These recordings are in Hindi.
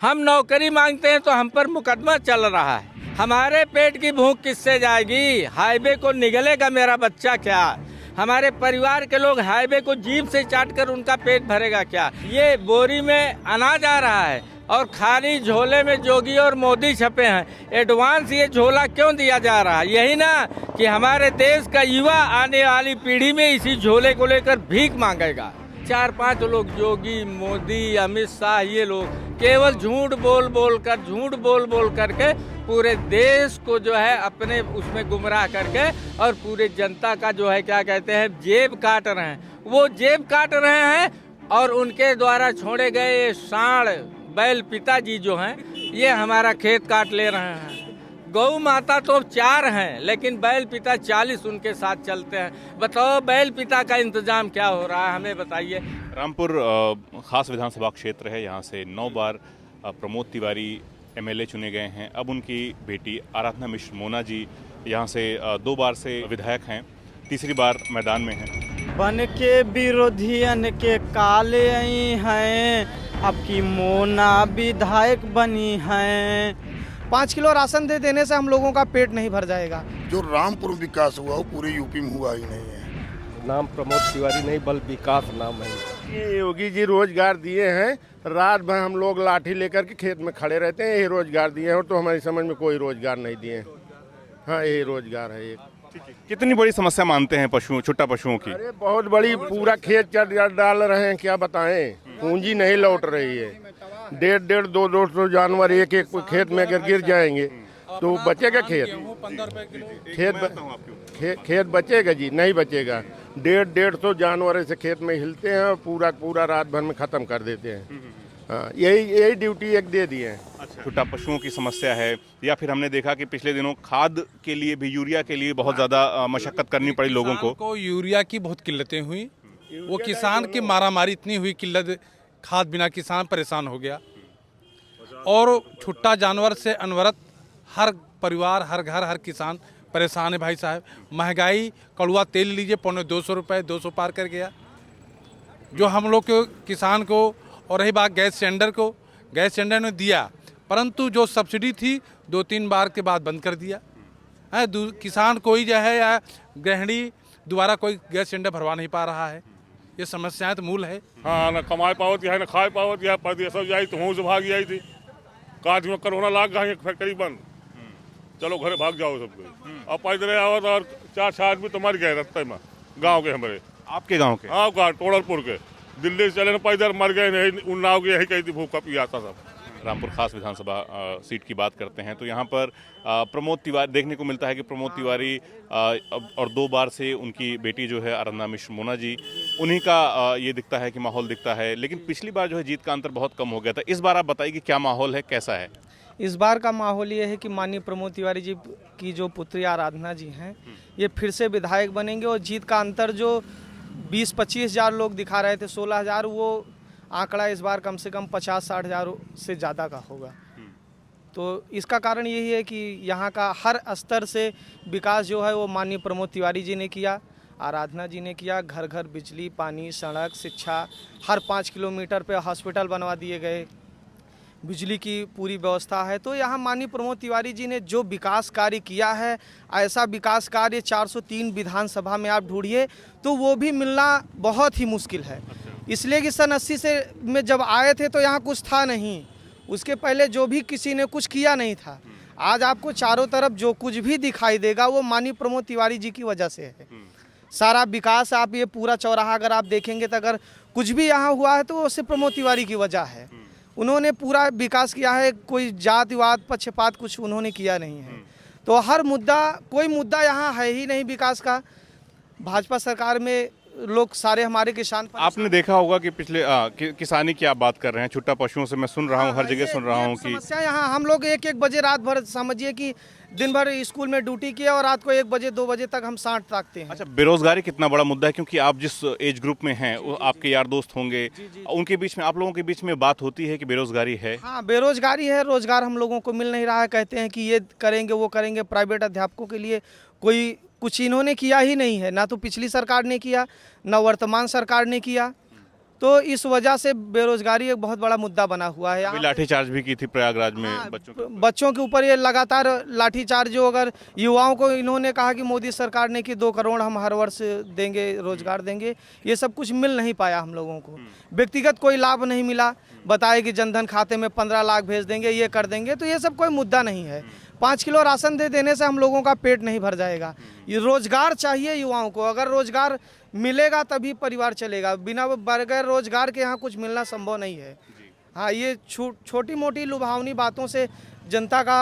हम नौकरी मांगते हैं तो हम पर मुकदमा चल रहा है। हमारे पेट की भूख किससे जाएगी? हाईवे को निगलेगा मेरा बच्चा क्या? हमारे परिवार के लोग हाईवे को जीभ से चाट कर उनका पेट भरेगा क्या? ये बोरी में अनाज आ रहा है और खाली झोले में जोगी और मोदी छपे हैं। एडवांस ये झोला क्यों दिया जा रहा है? यही ना कि हमारे देश का युवा आने वाली पीढ़ी में इसी झोले को लेकर भीख मांगेगा। 4-5 लोग, योगी, मोदी, अमित शाह, ये लोग केवल झूठ बोल करके पूरे देश को जो है अपने उसमें गुमराह करके और पूरे जनता का जो है क्या कहते हैं जेब काट रहे हैं। वो जेब काट रहे हैं और उनके द्वारा छोड़े गए सांड बैल पिताजी जो हैं ये हमारा खेत काट ले रहे हैं। गौ माता तो 4 हैं लेकिन बैल पिता 40 उनके साथ चलते हैं। बताओ बैल पिता का इंतजाम क्या हो रहा है, हमें बताइए। रामपुर खास विधानसभा क्षेत्र है। यहाँ से 9 बार प्रमोद तिवारी एमएलए चुने गए हैं। अब उनकी बेटी आराधना मिश्र मोना जी यहाँ से 2 बार से विधायक हैं, तीसरी बार मैदान में हैं। बन के विरोधियन के काले आई हैं, अब की मोना विधायक बनी हैं। 5 किलो राशन दे देने से हम लोगों का पेट नहीं भर जाएगा। जो रामपुर विकास हुआ वो पूरे यूपी में हुआ ही नहीं है। नाम प्रमोद तिवारी नहीं बल विकास नाम है। ये योगी जी रोजगार दिए हैं, रात भर हम लोग लाठी लेकर के खेत में खड़े रहते हैं, यही रोजगार दिए हैं। और तो हमारी समझ में कोई रोजगार नहीं दिए। हाँ, यही रोजगार है एक। कितनी बड़ी समस्या मानते हैं छुट्टा पशुओं की? अरे बहुत बड़ी, पूरा खेत चढ़ डाल रहे हैं, क्या बताएं। पूंजी नहीं लौट रही है। 1.5 200 जानवर एक खेत में अगर गिर जाएंगे तो बचेगा खेत? खेत बचेगा जी? नहीं बचेगा। 150 जानवर ऐसे खेत में हिलते हैं और पूरा रात भर में खत्म कर देते हैं। हाँ, यही ड्यूटी एक दे दिए हैं। अच्छा, छुट्टा पशुओं की समस्या है या फिर हमने देखा कि पिछले दिनों खाद के लिए भी, यूरिया के लिए बहुत ज़्यादा मशक्कत करनी पड़ी लोगों को। यूरिया की बहुत किल्लतें हुई, वो किसान की मारामारी इतनी हुई, किल्लत खाद बिना किसान परेशान हो गया। और छुट्टा जानवर से अनवरत हर परिवार, हर घर, हर किसान परेशान है भाई साहब। महंगाई, कड़ुआ तेल लीजिए 250 रुपये 200 पार कर गया जो हम लोग के किसान को। और रही बात गैस सिलेंडर को, गैस सिलेंडर ने दिया परंतु जो सब्सिडी थी 2-3 बार के बाद बंद कर दिया है। किसान कोई जो है या गृहिणी दोबारा कोई गैस सिलेंडर भरवा नहीं पा रहा है। ये समस्याएं तो मूल है। हाँ, न कमाई पावत है, न खाए पावत है। परदेश जाई तो हूँ से भाग आई थी। काज में कोरोना लाग गई, फैक्ट्री बंद, चलो घरे भाग जाओ सबको। अब पैदल आवत और 4-6 आदमी तो मर गए रास्ते में, गाँव के हमारे। आपके गाँव के? हाँ, गाँव टोड़लपुर के। दिल्ली से चले न पैदल मर गए, नहीं उन्नाव के यही कही थी भूखा पियाता सब। रामपुर खास विधानसभा सीट की बात करते हैं तो यहाँ पर प्रमोद तिवारी देखने को मिलता है कि प्रमोद तिवारी और 2 बार से उनकी बेटी जो है आराधना मिश्र मोना जी, उन्हीं का ये दिखता है कि माहौल दिखता है। लेकिन पिछली बार जो है जीत का अंतर बहुत कम हो गया था। इस बार आप बताइए कि क्या माहौल है, कैसा है? इस बार का माहौल ये है कि माननीय प्रमोद तिवारी जी की जो पुत्री आराधना जी हैं ये फिर से विधायक बनेंगे। और जीत का अंतर जो 20-25 हज़ार लोग दिखा रहे थे, 16 हज़ार, वो आंकड़ा इस बार कम से कम 50-60 हज़ार से ज़्यादा का होगा। तो इसका कारण यही है कि यहाँ का हर स्तर से विकास जो है वो माननीय प्रमोद तिवारी जी ने किया, आराधना जी ने किया। घर घर बिजली, पानी, सड़क, शिक्षा, हर 5 किलोमीटर पे हॉस्पिटल बनवा दिए गए, बिजली की पूरी व्यवस्था है। तो यहाँ माननीय प्रमोद तिवारी जी ने जो विकास कार्य किया है, ऐसा विकास कार्य 403 विधानसभा में आप ढूंढिए तो वो भी मिलना बहुत ही मुश्किल है। इसलिए कि सन 80 से में जब आए थे तो यहाँ कुछ था नहीं, उसके पहले जो भी किसी ने कुछ किया नहीं था। आज आपको चारों तरफ जो कुछ भी दिखाई देगा वो माननीय प्रमोद तिवारी जी की वजह से है। सारा विकास, आप ये पूरा चौराहा अगर आप देखेंगे तो अगर कुछ भी यहाँ हुआ है तो उससे प्रमोद तिवारी की वजह है। उन्होंने पूरा विकास किया है, कोई जातिवाद पक्षपात कुछ उन्होंने किया नहीं है। तो हर मुद्दा, कोई मुद्दा यहाँ है ही नहीं विकास का। भाजपा सरकार में लोग सारे हमारे किसान, आपने देखा होगा कि पिछले किसानी की आप बात कर रहे हैं, छुट्टा पशुओं से मैं सुन रहा हूँ, हर जगह सुन रहा हूँ कि समस्या यहाँ हम लोग 1-1 बजे रात भर, समझिए कि दिन भर स्कूल में ड्यूटी किया और रात को 1 बजे 2 बजे तक हम सांठ ताकते हैं। अच्छा, बेरोजगारी कितना बड़ा मुद्दा है? क्योंकि आप जिस एज ग्रुप में हैं, वो आपके यार दोस्त होंगे, उनके बीच में, आप लोगों के बीच में बात होती है कि बेरोजगारी है? हाँ, बेरोजगारी है, रोजगार हम लोगों को मिल नहीं रहा है। कहते हैं कि ये करेंगे वो करेंगे। प्राइवेट अध्यापकों के लिए कोई कुछ इन्होंने किया ही नहीं है, ना तो पिछली सरकार ने किया, ना वर्तमान सरकार ने किया। तो इस वजह से बेरोजगारी एक बहुत बड़ा मुद्दा बना हुआ है। अभी लाठीचार्ज भी की थी प्रयागराज में बच्चों के ऊपर ये लगातार लाठीचार्ज, जो अगर युवाओं को इन्होंने कहा कि मोदी सरकार ने कि 2 करोड़ हम हर वर्ष देंगे, रोजगार देंगे, ये सब कुछ मिल नहीं पाया हम लोगों को। व्यक्तिगत कोई लाभ नहीं मिला। बताए कि जनधन खाते में 15 लाख भेज देंगे, ये कर देंगे, तो ये सब कोई मुद्दा नहीं है। 5 किलो राशन दे देने से हम लोगों का पेट नहीं भर जाएगा। ये रोजगार चाहिए युवाओं को। अगर रोजगार मिलेगा तभी परिवार चलेगा। बिना बगैर रोजगार के यहाँ कुछ मिलना संभव नहीं है। हाँ, ये छोटी मोटी लुभावनी बातों से जनता का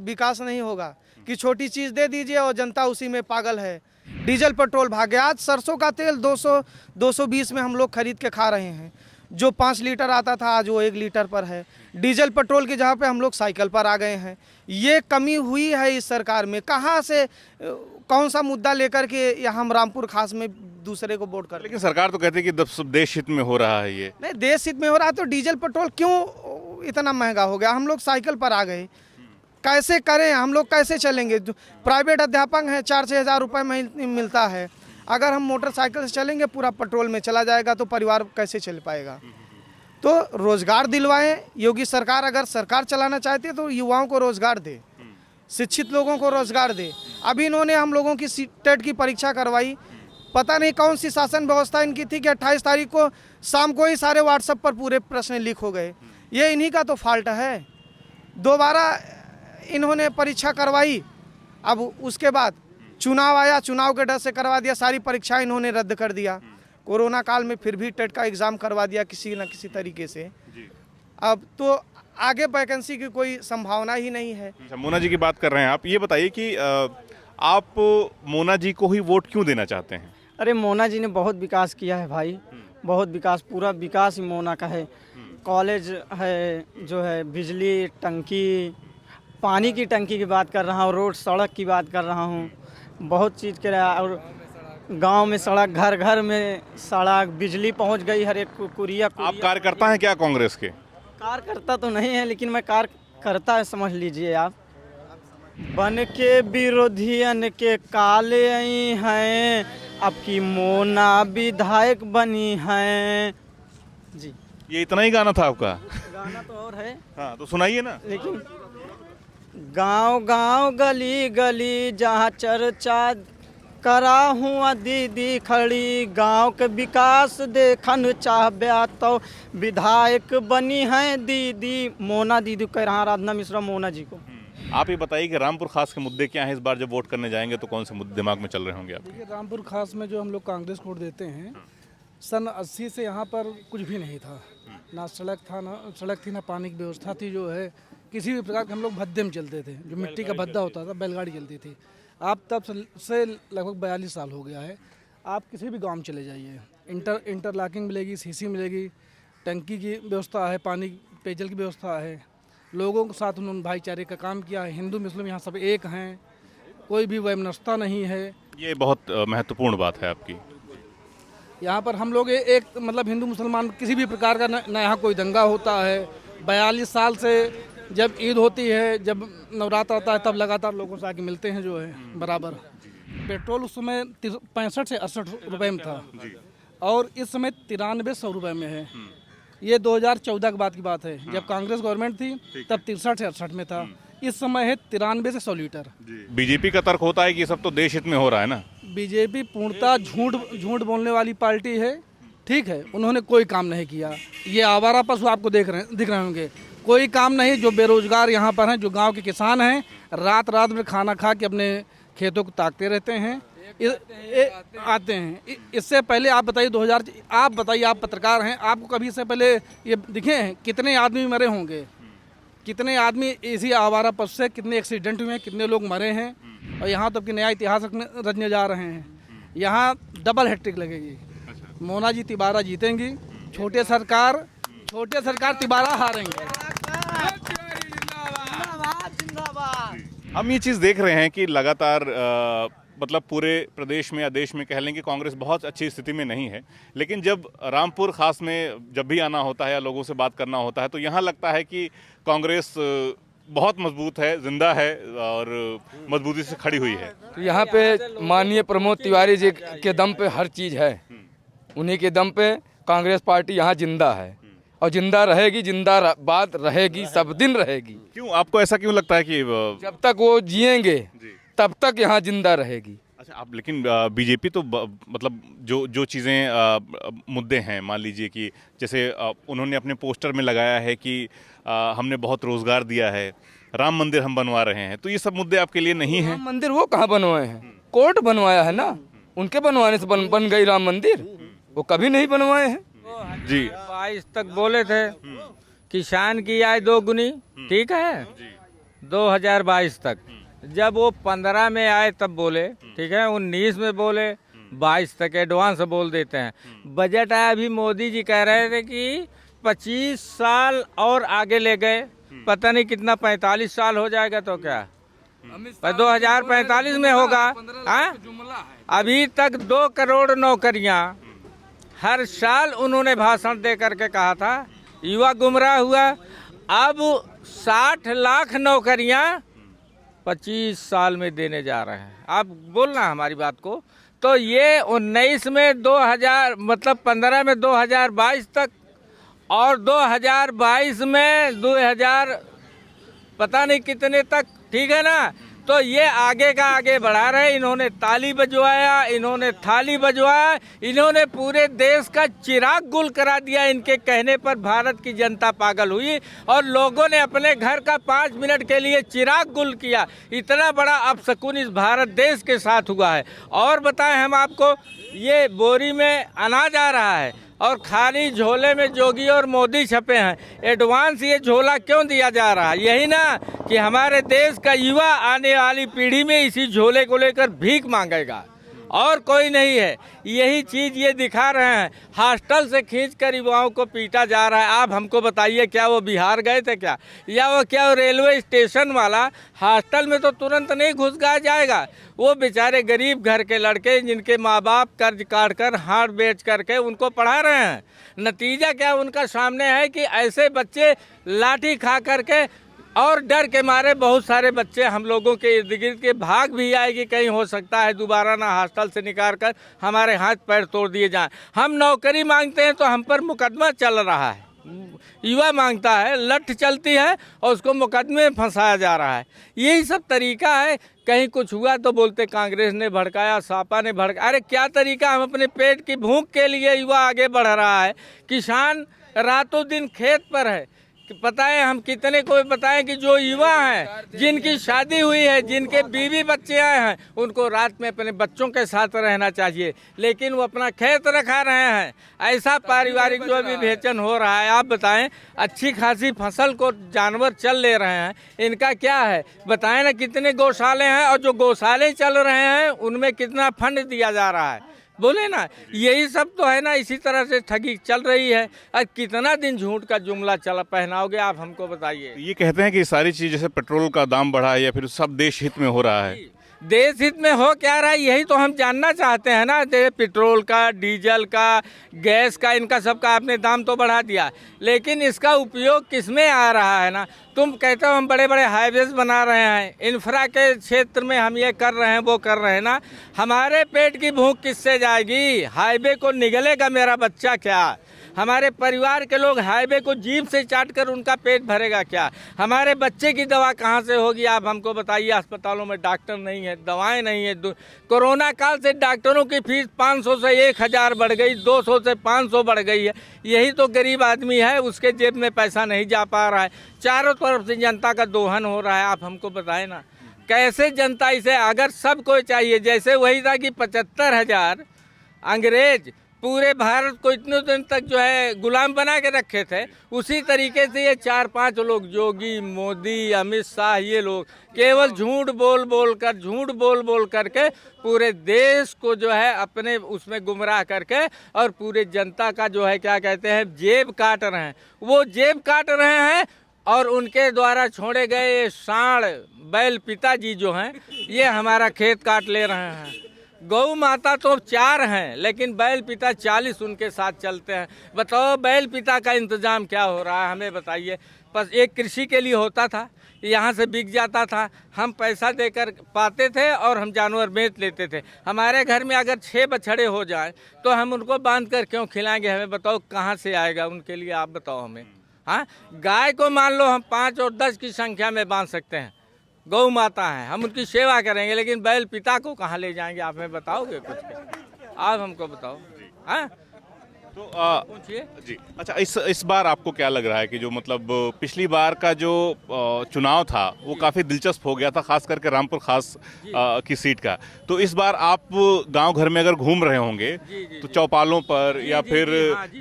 विकास नहीं होगा कि छोटी चीज़ दे दीजिए और जनता उसी में पागल है। डीजल पेट्रोल भाग गया। आज सरसों का तेल 220 में हम लोग खरीद के खा रहे हैं। जो 5 लीटर आता था आज वो 1 लीटर पर है। डीजल पेट्रोल की जगह पे हम लोग साइकिल पर आ गए हैं। ये कमी हुई है इस सरकार में। कहाँ से कौन सा मुद्दा लेकर के हम रामपुर खास में दूसरे को वोट कर। लेकिन सरकार तो कहती है कि देश हित में हो रहा है। ये नहीं, देश हित में हो रहा है तो डीजल पेट्रोल क्यों इतना महंगा हो गया? हम लोग साइकिल पर आ गए, कैसे करें? हम लोग कैसे चलेंगे? प्राइवेट अध्यापक हैं, 4-6 हज़ार रुपये में मिलता है। अगर हम मोटरसाइकिल से चलेंगे पूरा पेट्रोल में चला जाएगा तो परिवार कैसे चल पाएगा? तो रोजगार दिलवाएं। योगी सरकार अगर सरकार चलाना चाहती है तो युवाओं को रोजगार दे, शिक्षित लोगों को रोजगार दे। अभी इन्होंने हम लोगों की टेट की परीक्षा करवाई। पता नहीं कौन सी शासन व्यवस्था इनकी थी कि 28 तारीख को शाम को ही सारे व्हाट्सएप पर पूरे प्रश्न लीक हो गए। ये इन्हीं का तो फॉल्ट है। दोबारा इन्होंने परीक्षा करवाई, अब उसके बाद चुनाव आया, चुनाव के डर से करवा दिया। सारी परीक्षाएं इन्होंने रद्द कर दिया। कोरोना काल में फिर भी टेट का एग्ज़ाम करवा दिया किसी न किसी तरीके से। अब तो आगे वैकेंसी की कोई संभावना ही नहीं है। मोना जी की बात कर रहे हैं आप। ये बताइए कि आप मोना जी को ही वोट क्यों देना चाहते हैं? अरे मोना जी ने बहुत विकास किया है भाई, बहुत विकास, पूरा विकास ही मोना का है। कॉलेज है, जो है बिजली टंकी, पानी की टंकी की बात कर रहा हूँ, रोड सड़क की बात कर रहा हूँ, बहुत चीज़ के रहा। और गांव में सड़क, घर घर में सड़क, बिजली पहुंच गई हर एक कुरिया। आप कार्यकर्ता हैं क्या कांग्रेस के? कार्यकर्ता तो नहीं है लेकिन मैं कार्यकर्ता है, समझ लीजिए आप। बन के विरोधियन के काले आई हैं, अब की मोना विधायक बनी हैं जी। ये इतना ही गाना था आपका? गाना तो और है। हाँ, तो सुनाइए ना। लेकिन गांव गांव गली गली जहाँ चर्चा करा हुआ दीदी खड़ी, गांव के विकास देखन चाहब्या तो विधायक बनी हैं दीदी। मोना दीदी कह रहा आराधना मिश्रा मोना जी को। आप ये बताइए कि रामपुर खास के मुद्दे क्या हैं? इस बार जब वोट करने जाएंगे तो कौन से मुद्दे दिमाग में चल रहे होंगे आपके? देखिए, रामपुर खास में जो हम लोग कांग्रेस को वोट देते हैं, सन 80 से यहाँ पर कुछ भी नहीं था। ना सड़क था, ना सड़क थी, ना पानी की व्यवस्था थी। जो है किसी भी प्रकार के हम लोग भद्दे में चलते थे, जो मिट्टी का भद्दा होता था, बैलगाड़ी चलती थी। आप तब से लगभग 42 साल हो गया है। आप किसी भी गांव में चले जाइए, इंटरलॉकिंग मिलेगी, सीसी मिलेगी, टंकी की व्यवस्था है, पानी पेयजल की व्यवस्था है। लोगों के साथ उन्होंने भाईचारे का काम किया है। हिंदू मुस्लिम यहाँ सब एक हैं, कोई भी वैमनस्यता नहीं है। ये बहुत महत्वपूर्ण बात है आपकी। यहाँ पर हम लोग एक मतलब हिंदू मुसलमान किसी भी प्रकार का न यहाँ कोई दंगा होता है। 42 साल से जब ईद होती है, जब नवरात्र आता है, तब लगातार लोगों से आके मिलते हैं जो है बराबर। पेट्रोल उस समय 65 से 68 रुपये में था और इस समय 9300 रुपये में है। ये 2014 के बाद की बात है। जब कांग्रेस गवर्नमेंट थी तब 63 से 68 में था। इस समय है 93 से 100 लीटर। बीजेपी का तर्क होता है कि ये सब तो देश हित में हो रहा है ना। बीजेपी पूर्णतः झूठ बोलने वाली पार्टी है। ठीक है, उन्होंने कोई काम नहीं किया। ये आवारा पशु आपको दिख रहे होंगे, कोई काम नहीं। जो बेरोजगार यहाँ पर हैं, जो गांव के किसान हैं, रात रात में खाना खा के अपने खेतों को ताकते रहते हैं, आते हैं। इससे पहले आप बताइए 2000, आप बताइए, आप पत्रकार हैं, आपको कभी इससे पहले ये दिखे हैं? कितने आदमी मरे होंगे, कितने आदमी इसी आवारा पशु से, कितने एक्सीडेंट हुए हैं, कितने लोग मरे हैं। और यहाँ तो कि नया इतिहास रचने जा रहे हैं। यहाँ डबल हैट्रिक लगेगी। मोना जी तिबारा जीतेंगी, छोटे सरकार तिबारा हारेंगे। हम ये चीज़ देख रहे हैं कि लगातार मतलब पूरे प्रदेश में या देश में कह लें कि कांग्रेस बहुत अच्छी स्थिति में नहीं है, लेकिन जब रामपुर खास में जब भी आना होता है या लोगों से बात करना होता है तो यहाँ लगता है कि कांग्रेस बहुत मजबूत है, जिंदा है और मजबूती से खड़ी हुई है। तो यहाँ पे माननीय प्रमोद तिवारी जी के दम पे हर चीज़ है। उन्हीं के दम पे कांग्रेस पार्टी यहाँ जिंदा है और जिंदा रहेगी, बात रहेगी, सब दिन रहेगी। क्यों, आपको ऐसा क्यों लगता है कि जब तक वो जिएंगे तब तक यहाँ जिंदा रहेगी। अच्छा, आप लेकिन बीजेपी तो मतलब जो चीज़ें मुद्दे हैं, मान लीजिए कि जैसे उन्होंने अपने पोस्टर में लगाया है कि हमने बहुत रोजगार दिया है, राम मंदिर हम बनवा रहे हैं, तो ये सब मुद्दे आपके लिए नहीं हैं? राम मंदिर वो कहाँ बनवाए हैं? कोर्ट बनवाया है ना, उनके बनवाने से बन गई राम मंदिर, वो कभी नहीं बनवाए हैं। जी 22 तक बोले थे किसान की आय 2 गुनी, ठीक है, 2022 तक। जब वो 15 में आए तब बोले, ठीक है, 19 में बोले, 22 तक एडवांस बोल देते हैं। बजट आया, अभी मोदी जी कह रहे थे कि 25 साल और आगे ले गए, पता नहीं कितना 45 साल हो जाएगा तो क्या 2045 में होगा। अभी तक 2 करोड़ नौकरियां हर साल उन्होंने भाषण दे करके कहा था, युवा गुमराह हुआ। अब 60 लाख नौकरियां 25 साल में देने जा रहे हैं। आप बोलना हमारी बात को, तो ये 19 में 2000 मतलब 15 में 2022 तक और 2022 में 2000 पता नहीं कितने तक, ठीक है ना। तो ये आगे का आगे बढ़ा रहे। इन्होंने ताली बजवाया, इन्होंने थाली बजवाया, इन्होंने पूरे देश का चिराग गुल करा दिया। इनके कहने पर भारत की जनता पागल हुई और लोगों ने अपने घर का 5 मिनट के लिए चिराग गुल किया। इतना बड़ा अपशकुन इस भारत देश के साथ हुआ है। और बताएं हम आपको, ये बोरी में अनाज आ रहा है और खाली झोले में जोगी और मोदी छपे हैं। एडवांस ये झोला क्यों दिया जा रहा है? यही ना कि हमारे देश का युवा आने वाली पीढ़ी में इसी झोले को लेकर भीख मांगेगा, और कोई नहीं है। यही चीज़ ये दिखा रहे हैं। हॉस्टल से खींचकर युवाओं को पीटा जा रहा है। आप हमको बताइए, क्या वो बिहार गए थे क्या? या वो क्या रेलवे स्टेशन वाला हॉस्टल में तो तुरंत नहीं घुस गया जाएगा। वो बेचारे गरीब घर के लड़के जिनके माँ बाप कर्ज काट कर हाथ बेच करके उनको पढ़ा रहे हैं। नतीजा क्या उनका सामने है कि ऐसे बच्चे लाठी खा करके और डर के मारे बहुत सारे बच्चे हम लोगों के इर्द गिर्द के भाग भी आएगी। कहीं हो सकता है दोबारा ना हॉस्टल से निकाल कर हमारे हाथ पैर तोड़ दिए जाएं। हम नौकरी मांगते हैं तो हम पर मुकदमा चल रहा है। युवा मांगता है, लठ चलती है और उसको मुकदमे में फंसाया जा रहा है। यही सब तरीका है। कहीं कुछ हुआ तो बोलते कांग्रेस ने भड़काया, सापा ने भड़काया। अरे क्या तरीका? हम अपने पेट की भूख के लिए युवा आगे बढ़ रहा है। किसान रातों दिन खेत पर है। पता है हम कितने को बताएं कि जो युवा हैं, जिनकी शादी हुई है, जिनके बीवी बच्चे आए हैं, उनको रात में अपने बच्चों के साथ रहना चाहिए, लेकिन वो अपना खेत रखा रहे हैं। ऐसा पारिवारिक जो अभी विवेचन हो रहा है। आप बताएं, अच्छी खासी फसल को जानवर चल ले रहे हैं, इनका क्या है? बताएं ना, कितने गौशाले हैं और जो गौशाले चल रहे हैं उनमें कितना फंड दिया जा रहा है? बोले ना, यही सब तो है ना। इसी तरह से ठगी चल रही है। और कितना दिन झूठ का जुमला चला पहनाओगे आप हमको बताइए। ये कहते हैं कि सारी चीज़ जैसे पेट्रोल का दाम बढ़ा है या फिर सब देश हित में हो रहा है। देश हित में हो क्या रहा है, यही तो हम जानना चाहते हैं ना। पेट्रोल का, डीजल का, गैस का, इनका सबका आपने दाम तो बढ़ा दिया, लेकिन इसका उपयोग किसमें आ रहा है ना? तुम कहते हो हम बड़े बड़े हाईवेज बना रहे हैं, इंफ्रा के क्षेत्र में हम ये कर रहे हैं, वो कर रहे हैं ना। हमारे पेट की भूख किससे जाएगी? हाईवे को निगलेगा मेरा बच्चा क्या? हमारे परिवार के लोग हाईवे को जीभ से चाट कर उनका पेट भरेगा क्या? हमारे बच्चे की दवा कहाँ से होगी? आप हमको बताइए। अस्पतालों में डॉक्टर नहीं है, दवाएं नहीं है। कोरोना काल से डॉक्टरों की फीस 500 से 1000 बढ़ गई, 200 से 500 बढ़ गई है। यही तो गरीब आदमी है, उसके जेब में पैसा नहीं जा पा रहा है। चारों तरफ से जनता का दोहन हो रहा है। आप हमको बताएं ना, कैसे जनता इसे, अगर सबको चाहिए, जैसे वही था कि 75,000 अंग्रेज पूरे भारत को इतने दिन तक जो है गुलाम बना के रखे थे, उसी तरीके से ये 4-5 लोग, योगी, मोदी, अमित शाह, ये लोग केवल झूठ बोल बोल करके पूरे देश को जो है अपने उसमें गुमराह करके और पूरे जनता का जो है क्या कहते हैं, जेब काट रहे हैं। वो जेब काट रहे हैं और उनके द्वारा छोड़े गए सांड बैल पिताजी जो हैं, ये हमारा खेत काट ले रहे हैं। गौ माता तो 4 हैं, लेकिन बैल पिता 40 उनके साथ चलते हैं। बताओ बैल पिता का इंतजाम क्या हो रहा है, हमें बताइए। बस एक कृषि के लिए होता था, यहाँ से बिक जाता था, हम पैसा देकर पाते थे और हम जानवर बेच लेते थे। हमारे घर में अगर 6 बछड़े हो जाए तो हम उनको बांध कर क्यों खिलाएंगे? हमें बताओ कहाँ से आएगा उनके लिए, आप बताओ हमें। हाँ, गाय को मान लो हम 5 और 10 की संख्या में बांध सकते हैं, गौ माता है, हम उनकी सेवा करेंगे, लेकिन बैल पिता को कहाँ ले जाएंगे? आप हमें बताओगे कुछ? आप हमको बताओ। हाँ, तो पूछिए जी। अच्छा, इस बार आपको क्या लग रहा है कि जो मतलब पिछली बार का जो चुनाव था वो काफ़ी दिलचस्प हो गया था, खास करके रामपुर खास की सीट का। तो इस बार आप गांव घर में अगर घूम रहे होंगे तो चौपालों पर या फिर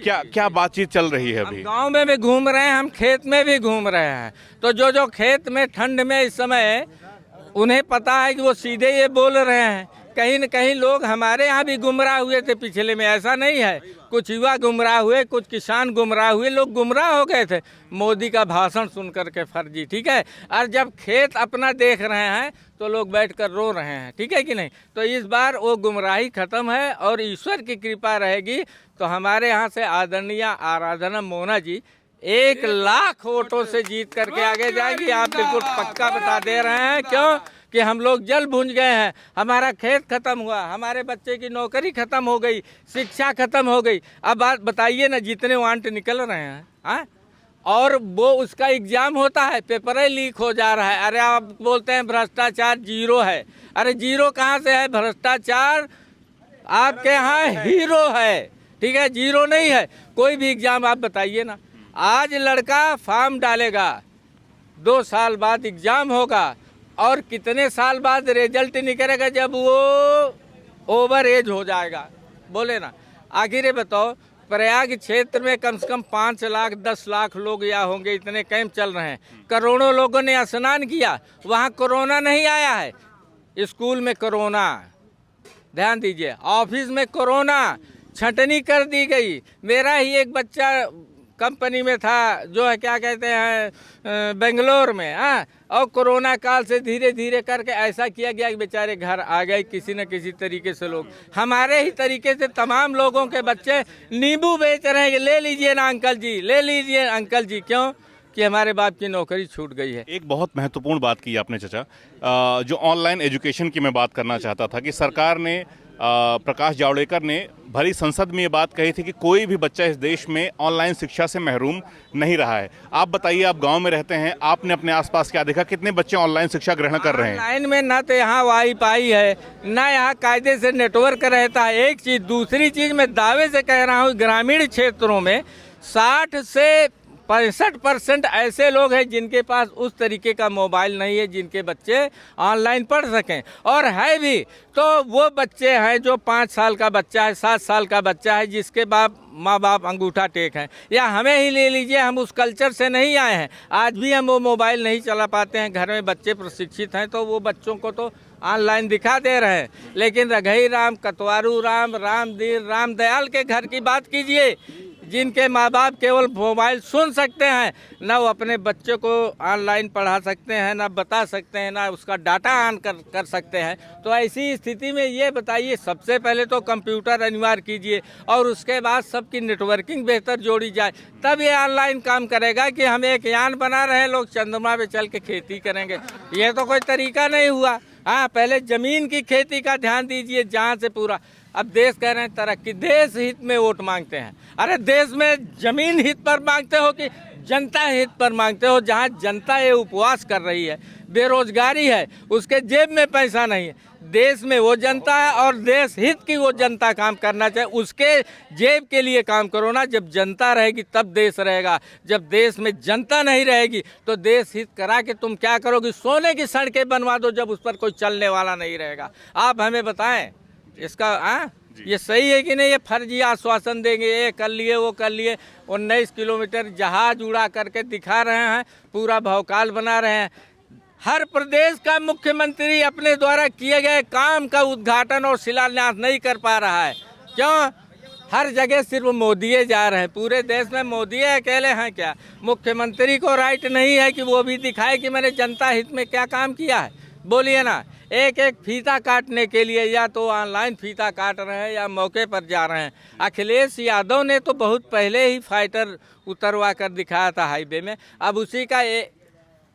क्या बातचीत चल रही है अभी? गांव में भी घूम रहे हैं, हम खेत में भी घूम रहे हैं। तो जो खेत में ठंड में इस समय उन्हें पता है कि वो सीधे ये बोल रहे हैं। कहीं न कहीं लोग हमारे यहाँ भी गुमराह हुए थे पिछले में, ऐसा नहीं है। कुछ युवा गुमराह हुए, कुछ किसान गुमराह हुए, लोग गुमराह हो गए थे मोदी का भाषण सुन करके फर्जी, ठीक है। और जब खेत अपना देख रहे हैं तो लोग बैठकर रो रहे हैं, ठीक है कि नहीं। तो इस बार वो गुमराही खत्म है और ईश्वर की कृपा रहेगी तो हमारे यहाँ से आदरणीय आराधना मोना जी 1 लाख वोटों से जीत करके आगे जाएगी। आप बिल्कुल पक्का बता दे रहे हैं, क्यों कि हम लोग जल भूंज गए हैं। हमारा खेत खत्म हुआ, हमारे बच्चे की नौकरी खत्म हो गई, शिक्षा खत्म हो गई। अब बात बताइए ना, जितने वांट निकल रहे हैं, हाँ, और वो उसका एग्जाम होता है, पेपर लीक हो जा रहा है। अरे आप बोलते हैं भ्रष्टाचार जीरो है, अरे जीरो कहाँ से है? भ्रष्टाचार आपके यहाँ हीरो है, ठीक है, जीरो नहीं है। कोई भी एग्जाम आप बताइए ना, आज लड़का फॉर्म डालेगा, 2 साल बाद एग्जाम होगा और कितने साल बाद रिजल्ट निकलेगा जब वो ओवर एज हो जाएगा? बोले ना। आखिर ये बताओ, प्रयाग क्षेत्र में कम से कम 5 लाख 10 लाख लोग या होंगे, इतने कैंप चल रहे हैं। करोड़ों लोगों ने स्नान किया, वहाँ कोरोना नहीं आया है। स्कूल में कोरोना, ध्यान दीजिए, ऑफिस में कोरोना, छंटनी कर दी गई। मेरा ही एक बच्चा कंपनी में था, जो है क्या कहते हैं बेंगलोर में, हाँ, और कोरोना काल से धीरे धीरे करके ऐसा किया गया कि बेचारे घर आ गए किसी न किसी तरीके से। लोग हमारे ही तरीके से तमाम लोगों के बच्चे नींबू बेच रहे हैं, ले लीजिए ना अंकल जी, ले लीजिए अंकल जी, क्यों कि हमारे बाप की नौकरी छूट गई है। एक बहुत महत्वपूर्ण बात की आपने चाचा, जो ऑनलाइन एजुकेशन की मैं बात करना चाहता था कि सरकार ने, प्रकाश जावड़ेकर ने भरी संसद में ये बात कही थी कि कोई भी बच्चा इस देश में ऑनलाइन शिक्षा से महरूम नहीं रहा है। आप बताइए, आप गांव में रहते हैं, आपने अपने आसपास क्या देखा, कितने बच्चे ऑनलाइन शिक्षा ग्रहण कर रहे हैं? ऑनलाइन में ना तो यहाँ वाईफाई है, ना यहाँ कायदे से नेटवर्क रहता है, एक चीज़। दूसरी चीज़ मैं दावे से कह रहा हूँ, ग्रामीण क्षेत्रों में 60 से 65% ऐसे लोग हैं जिनके पास उस तरीके का मोबाइल नहीं है जिनके बच्चे ऑनलाइन पढ़ सकें। और है भी तो वो बच्चे हैं जो 5 साल का बच्चा है, 7 साल का बच्चा है, जिसके माँ बाप अंगूठा टेक हैं। या हमें ही ले लीजिए, हम उस कल्चर से नहीं आए हैं, आज भी हम वो मोबाइल नहीं चला पाते हैं। घर में बच्चे प्रशिक्षित हैं तो वो बच्चों को तो ऑनलाइन दिखा दे रहे हैं। लेकिन रघई राम, कतवारू राम, रामदीन, रामदयाल के घर की बात कीजिए, जिनके माँ बाप केवल मोबाइल सुन सकते हैं, ना वो अपने बच्चे को ऑनलाइन पढ़ा सकते हैं, ना बता सकते हैं, ना उसका डाटा ऑन कर सकते हैं। तो ऐसी स्थिति में ये बताइए, सबसे पहले तो कंप्यूटर अनिवार्य कीजिए और उसके बाद सबकी नेटवर्किंग बेहतर जोड़ी जाए, तब ये ऑनलाइन काम करेगा। कि हम एक यान बना रहे हैं, लोग चंद्रमा पे चल के खेती करेंगे, ये तो कोई तरीका नहीं हुआ। हाँ, पहले जमीन की खेती का ध्यान दीजिए, जहाँ से पूरा। अब देश कह रहे हैं तरक्की, देश हित में वोट मांगते हैं। अरे देश में जमीन हित पर मांगते हो कि जनता हित पर मांगते हो? जहाँ जनता ये उपवास कर रही है, बेरोजगारी है, उसके जेब में पैसा नहीं है, देश में वो जनता है और देश हित की वो जनता काम करना चाहिए। उसके जेब के लिए काम करो ना। जब जनता रहेगी तब देश रहेगा, जब देश में जनता नहीं रहेगी तो देश हित करा के तुम क्या करोगे? सोने की सड़कें बनवा दो जब उस पर कोई चलने वाला नहीं रहेगा। आप हमें बताएं इसका ये सही है कि नहीं? ये फर्जी आश्वासन देंगे, ये कर लिए, वो कर लिए। 19 किलोमीटर जहाज उड़ा करके दिखा रहे हैं, पूरा भौकाल बना रहे हैं। हर प्रदेश का मुख्यमंत्री अपने द्वारा किए गए काम का उद्घाटन और शिलान्यास नहीं कर पा रहा है। क्यों? हर जगह सिर्फ मोदी जा रहे हैं। पूरे देश में मोदी अकेले हैं क्या? मुख्यमंत्री को राइट नहीं है कि वो भी दिखाए कि मैंने जनता हित में क्या काम किया है? बोलिए ना। एक एक फीता काटने के लिए या तो ऑनलाइन फीता काट रहे हैं या मौके पर जा रहे हैं। अखिलेश यादव ने तो बहुत पहले ही फाइटर उतरवा कर दिखाया था हाईवे में, अब उसी का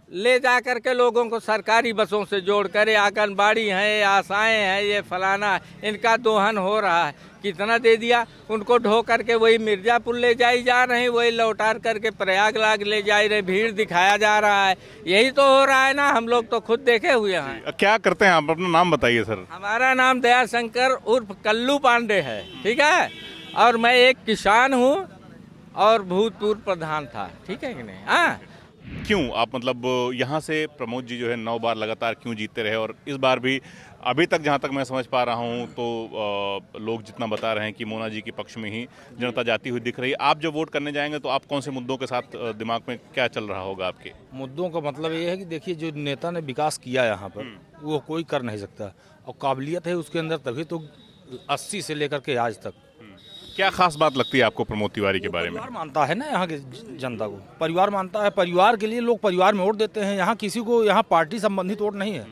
ले जा कर के लोगों को सरकारी बसों से जोड़ कर आंगनबाड़ी हैं, आशाएं हैं, ये फलाना इनका दोहन हो रहा है। कितना दे दिया उनको, ढो करके वही मिर्जापुर ले जाई जा रहे हैं, वही लौटार करके प्रयागराज ले जा रहे, भीड़ दिखाया जा रहा है। यही तो हो रहा है ना, हम लोग तो खुद देखे हुए हैं। क्या करते हैं आप, अपना नाम बताइए सर। हमारा नाम दयाशंकर उर्फ कल्लू पांडे है, ठीक है, और मैं एक किसान हूँ और भूतपूर्व प्रधान था, ठीक है कि नहीं। हाँ, क्यों आप मतलब यहाँ से प्रमोद जी जो है 9 बार लगातार क्यों जीतते रहे, और इस बार भी अभी तक जहाँ तक मैं समझ पा रहा हूँ तो लोग जितना बता रहे हैं कि मोना जी के पक्ष में ही जनता जाती हुई दिख रही है। आप जब वोट करने जाएंगे तो आप कौन से मुद्दों के साथ दिमाग में क्या चल रहा होगा आपके? मुद्दों का मतलब ये है कि देखिए, जो नेता ने विकास किया यहाँ पर वो कोई कर नहीं सकता, और काबिलियत है उसके अंदर, तभी तो 80 से लेकर के आज तक। क्या खास बात लगती है आपको प्रमोद तिवारी के बारे में? परिवार मानता है ना यहाँ के जनता को, परिवार मानता है, परिवार के लिए लोग परिवार में वोट देते हैं। यहाँ किसी को यहाँ पार्टी संबंधित वोट नहीं है,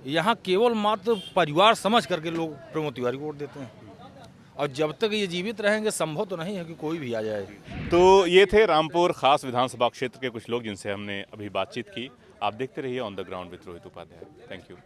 यहाँ केवल मात्र परिवार समझ करके लोग प्रमोद तिवारी को वोट देते हैं, और जब तक ये जीवित रहेंगे संभव तो नहीं है कि कोई भी आ जाए। तो ये थे रामपुर खास विधानसभा क्षेत्र के कुछ लोग जिनसे हमने अभी बातचीत की। आप देखते रहिए on the ground with Rohit Upadhyay. Thank you.